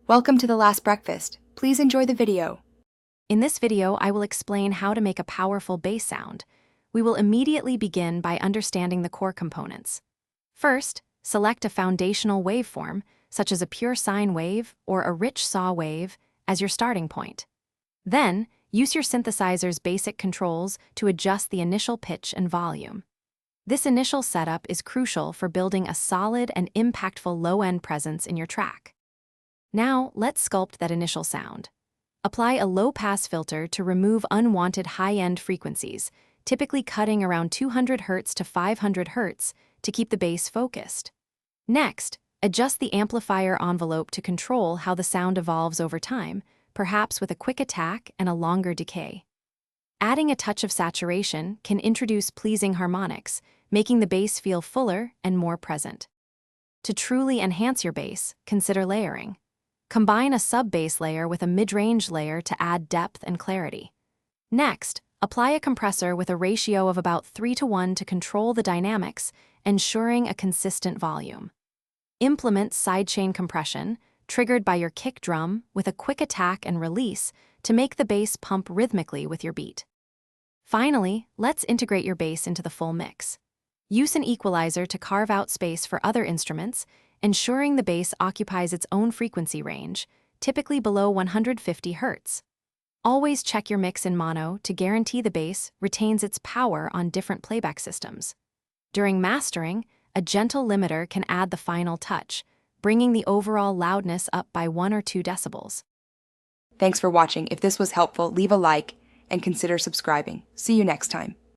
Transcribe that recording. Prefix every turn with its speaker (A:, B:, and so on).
A: Welcome to The Last Breakfast. Please enjoy the video.
B: In this video, I will explain how to make a powerful bass sound. We will immediately begin by understanding the core components. First, select a foundational waveform, such as a pure sine wave or a rich saw wave, as your starting point. Then, use your synthesizer's basic controls to adjust the initial pitch and volume. This initial setup is crucial for building a solid and impactful low-end presence in your track. Now, let's sculpt that initial sound. Apply a low-pass filter to remove unwanted high-end frequencies, typically cutting around 200 Hz to 500 Hz to keep the bass focused. Next, adjust the amplifier envelope to control how the sound evolves over time, perhaps with a quick attack and a longer decay. Adding a touch of saturation can introduce pleasing harmonics, making the bass feel fuller and more present. To truly enhance your bass, consider layering. Combine a sub-bass layer with a mid-range layer to add depth and clarity. Next, apply a compressor with a ratio of about 3:1 to control the dynamics, ensuring a consistent volume. Implement sidechain compression, triggered by your kick drum, with a quick attack and release to make the bass pump rhythmically with your beat. Finally, let's integrate your bass into the full mix. Use an equalizer to carve out space for other instruments, ensuring the bass occupies its own frequency range, typically below 150 Hz. Always check your mix in mono to guarantee the bass retains its power on different playback systems. During mastering, a gentle limiter can add the final touch, bringing the overall loudness up by 1 or 2 decibels.
A: Thanks for watching. If this was helpful, leave a like and consider subscribing. See you next time.